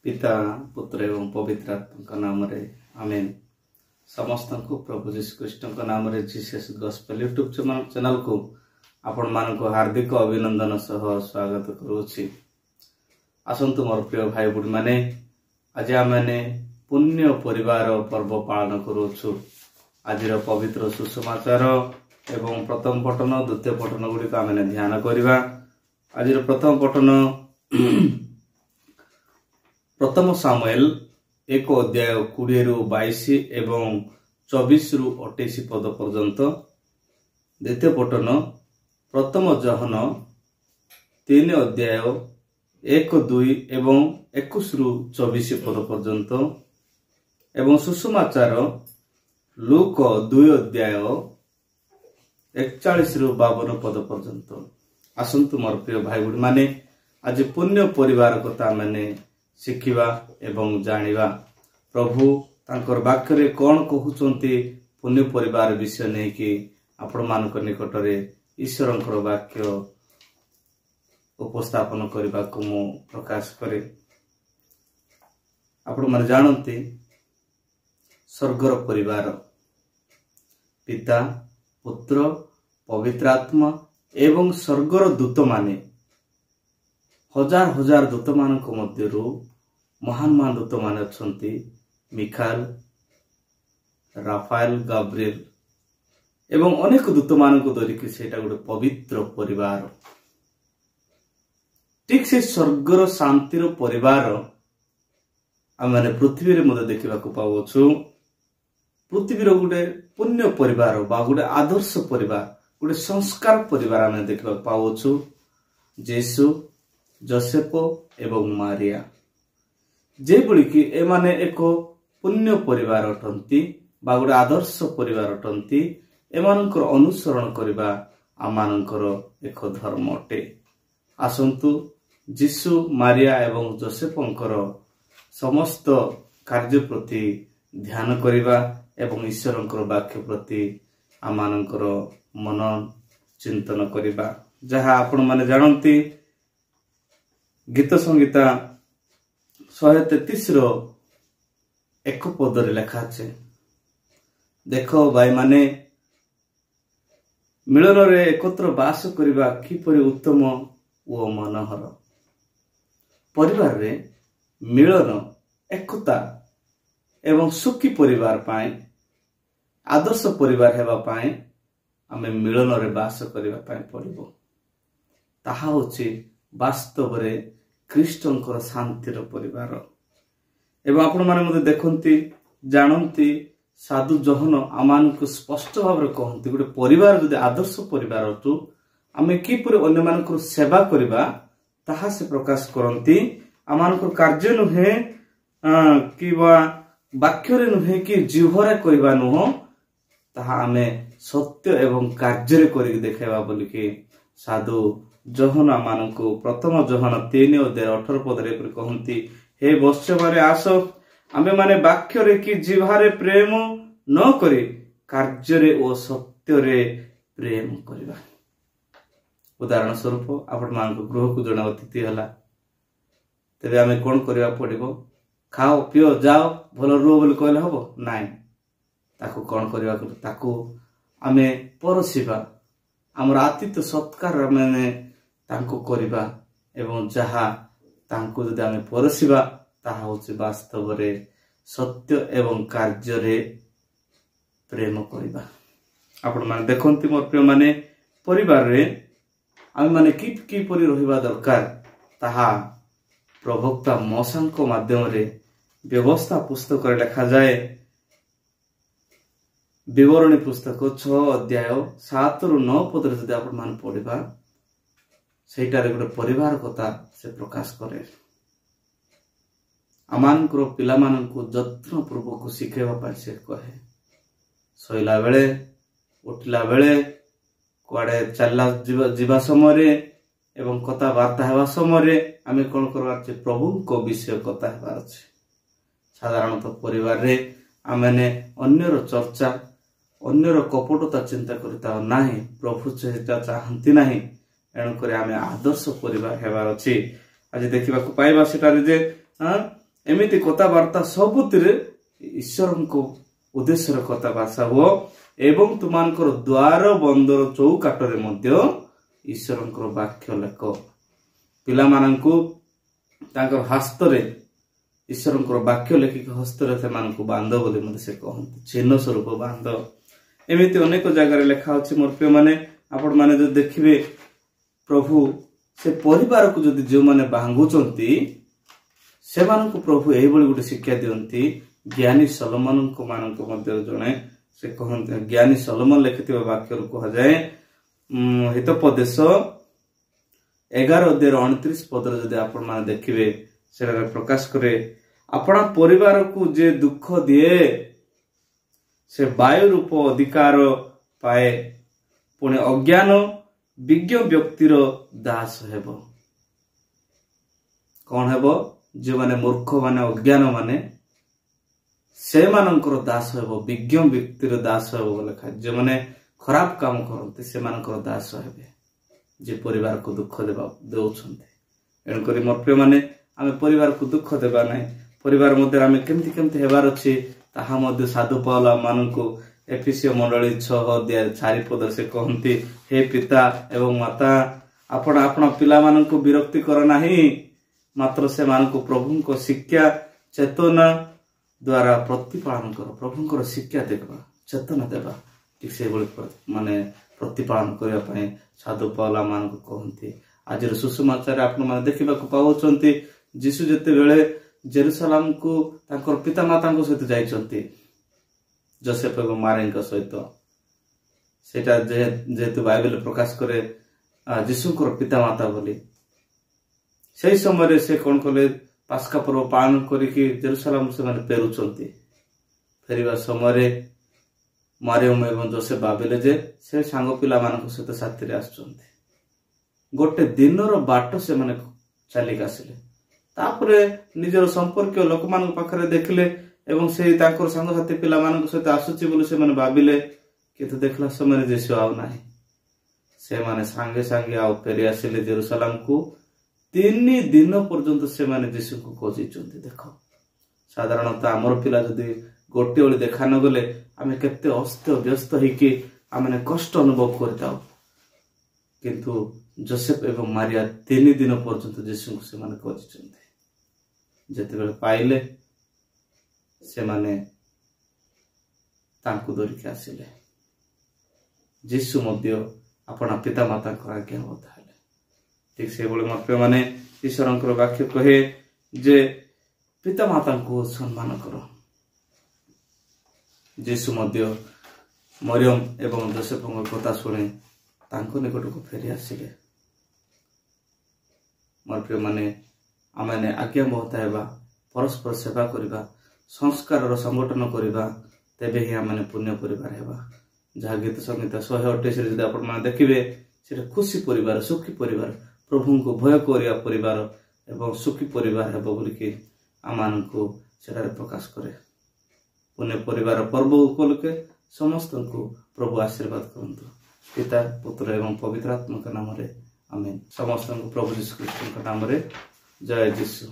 पिता पुत्र एवं पवित्र आत्मा नाम रे आमेन। समस्त को प्रभु जीशु कृष्ण नाम रे जीसस गॉस्पेल यूट्यूब चैनल को आपण मान को हार्दिक अभिनंदन सह स्वागत करूछि। आसंतु मोर प्रिय भाई बुढ़ी माने आज आमने पुण्य परिवार पर्व पालन करूछु। आज पवित्र सुसमाचार एवं प्रथम पठन द्वितीय पठन गुड़िक आम ध्यान करवा। आज प्रथम पठन प्रथम सामुएल 1 अध्याय 20 रु 22 एवं 24 रु 28 पद पर्यंत। द्वितीय पठन प्रथम जहन 3 अध्याय 1 2 एवं 21 रु 24 पद पर्यंत एवं सुसमाचार लूक 2 अध्याय 41 रु 52 पद पर्यंत। आसंतु मोर प्रिय भाई बुढ़ी माने आज पुण्य परिवार कथा माने शिखिबा एवं जानिबा। प्रभु तांकर वाक्य रे कोन कहउचंती पुण्य परिवार विषय नै कि आपण मानक निकट रे ईश्वरंकर वाक्य उपस्थापन करबा को मु प्रकाश करे। आपण माने जानंती स्वर्गर परिवार पिता पुत्र पवित्र आत्मा एवं स्वर्गर दूत माने हजार हजार दूत मानक मध्यरु महान महान दूत माने अछंती मिखाल राफाएल गाब्रिएल एवं अनेक दूत मानक धरिक सेटा गोटे पवित्र परिवार। ठीक से स्वर्गर शांतिर परिवार आम माने पृथ्वी रे मते देखिबा को पाउछु। पृथ्वी रो गोटे पुण्य परिवार बा गोटे आदर्श परिवार गोटे संस्कार परिवार आम देखिबा पाउछु। जेसु जोसेफ एवं मारिया जे बुली कि ए माने एक पुण्य परिवार अटंती बा गोटे आदर्श परिवार अटंती। एमानकर अनुसरण करबा आमानकर एक धर्म अटे। आसंतु जीसु मारिया एवं जोसेफंकर समस्त कार्य प्रति ध्यान करबा एवं ईश्वरंकर वाक्य प्रति आमानकर मन चिंतन करबा। जहा आपण माने जानंती गीत संगीता 133 रो 1 पदरे लेखा আছে, देखो भाई माने मिलन रे एकत्र बास करिबा किपरि उत्तम ओ मनोहर। परिवार रे मिलन एकता एवं सुखी परिवार पाए आदर्श परिवार हेबा पाए आमे मिलन रे बास करिबा पाए पड़िबो। ताहा होछि वास्तव रे ख्रीष्टंकर शांतिर परिवार। एवं आपण माने मते देखंती जानंती साधु जहन आमान को स्पष्ट भाव रे कहंती गोटे परिवार जदि आदर्श परिवार अटु आमे किपरि अन्य मानकर सेवा करिबा ताहा से प्रकाश करंती। आमानकर कार्य नुहे कि वाक्य रे नुहे कि जीवरे करिबा नुह, ताहा आमे सत्य एवं कार्य रे करि देखाइबा बोली कि साधु जहन मानकु प्रथम जहन 3 अध्याय 18 पदरे कहंती, हे वत्स्य माने आस आमे माने वाक्य रे कि जीवारे प्रेम न करी कार्य रे ओ सत्य रे प्रेम करबा। उदाहरण स्वरूप आपण मानकु गृह को जणा अतिथि हला, तबे आमे कोन करबा पड़िबो? खाओ पियो जाओ भलो रुह बोली कहले हबो नाइ। ताकू कोन करबा ताकू आमे परसिबा हमर आतिथ्य सत्कार माने तांको करिबा एवं जहा तांको जदि आमे परसिबा ताहा होछि वास्तव रे सत्य एवं कार्य रे प्रेम करिबा। आपण माने देखंती मोर प्रिय माने परिवार रे आमे माने की परि रहिबा दरकार ताहा प्रवक्ता मौसांको माध्यम रे व्यवस्था पुस्तक रे लिखा जाए। विवरणी पुस्तक 6 अध्याय 7 रु 9 पद जदि आपण मान पढ़िबा सेटारे गोटे परिवार कथा से प्रकाश करे। आमानकर पिला मानकु जत्न पूर्वक शिखेबा पाइ से कहे। सोइला बेले उठिला बेले कुआडे चलला जीवा समय रे एवं कथा वार्ता हेबा समय रे आमे कोन करबार छै प्रभु को विषय कथा हेबार छै। साधारणतः परिवार रे आमेने अन्यर चर्चा अन्यर कपटता चिंता करता नाही। प्रभु सेटा चाहंती नाही। एणु करे आमे आदर्श परिवार हेबार अछि। आज देखिबा को पाइबा सेटारे जे एमिति कथबार्ता सबुतिरे ईश्वरको उद्देश्यर कथबार्ता हो एवं तुमानकर द्वार बंदर चौकाटरे मध्य ईश्वरଙ୍କର वाक्य लेख पिलामानंकु तांकर हस्तरे ईश्वरଙ୍କର वाक्य लेखिक हस्तरे सेमानंकु बांध बोली मते से कहंती चिन्ह स्वरूप बांध एमिति अनेक जगह लेखा अछि मोर प्रिय माने आपण माने जो देखिबे प्रभु से परिवार को जदि जो माने बांगुचंती सेमानंकु प्रभु एही बळी गुटे शिक्षा दियंती ज्ञानी सलोमन को मानक मध्य जणे से कहंती ज्ञानी सलोमन लिखिथिबा वाक्य को कहा जाए हितोपदेश 11:29 पद जदि आपण माने देखिबे सेरा प्रकाश करे अपना परिवार को जे दुख दिए से वायु रूप अधिकार पाए पुणे अज्ञान विज्ञ व्यक्तिर दास हेबो कौन हेबो जो माने मूर्ख माने अज्ञान माने से मानकर दास हेबो विज्ञ व्यक्तिर दास हेबो लिखा जो माने खराब काम करते से मानकर दास हेबे जे परिवार को दुख देबा देउछन्ते एन करी मोर प्रिय माने आमे परिवार को दुख देबा नै परिवार मध्य आमे केमति केमति हेबार अछि ताहा मध्य साधु पावला माननको एफिसियो मंडली 6:4 पद से कहंती हे पिता एवं माता आपण आपण पिला माननको विरक्ति कर नाही मात्र से माननको प्रभुको शिक्षा चेतना द्वारा प्रतिपालन कर प्रभुको शिक्षा देबा चेतना देबा ठीक से माने प्रतिपालन करिया पय साधु पावला माननको कहंती आज सुसमाचार आपण माने देखिबा को पाउछंती जीसु जते बेले जेरुसलाम को तांकर पिता माता को सहित जाइछंती जोसेफ एवं मारिया सहित सेटा जेतु बाइबल प्रकाश करे जीसुकर पिता माता बोली सेही समय से कोन कले पास्का पर्व पालन करिकि जेरुसलाम से माने फेरुछंती फेरिबा समय मारियम एवं जोसेफ भाबिले जे से सांग पिला मानक सहित साथी रे आछंती गोटे दिनर बाट से माने चली आसिले तापरे निजर संपर्क लोक मान पाखरे देखले एवं से ताकर संग साथी पिला मान सहित आसुची बोली से माने भाबिले किंतु देखला समय जेसु आउ नाही से माने संगे संगे आउ फेरी आसिले जेरुसलाम को 3 दिन पर्यंत से माने जेसु को खोजिचंती देखो साधारणतः हमर पिला जदी गोटे ओली देखा न गले आमे केते अस्त व्यस्त हिकी आमे कष्ट अनुभव करताओ किंतु जोसेफ एवं मारिया 3 दिन पर्यंत जेसु को से माने खोजिचंती जते बेले पाइले से माने तांकु धरि के आसिले जीसु मध्य अपना पिता माता को आज्ञा बताले ठीक से बोले मोर पे माने ईश्वरंकर वाक्य कहे जे पिता माता को सम्मान करो जीसु मध्य मरियम एवं जोसेफଙ୍କ कथा सुने तांको निकट को फेरी आसिले मोर पे माने आमे आज्ञा बहता हेबा परस्पर सेवा करिबा संस्कार संगठन करिबा तेबे ही आमे पुण्य परिवार हेबा जहा गीत संगीत 128 रे जदि आपण माने देखिबे सेटा खुशी परिवार सुखी परिवार प्रभु को भय करिया परिवार एवं सुखी परिवार हेबो बोली कि आमान को सेटा प्रकाश करे पुण्य परिवार पर्व उपलक्षे समस्त को प्रभु आशीर्वाद करंतु पिता पुत्र एवं पवित्र आत्मा के नाम रे आमेन समस्त को प्रभु यीशु ख्रीष्ट के नाम रे जय यीशु।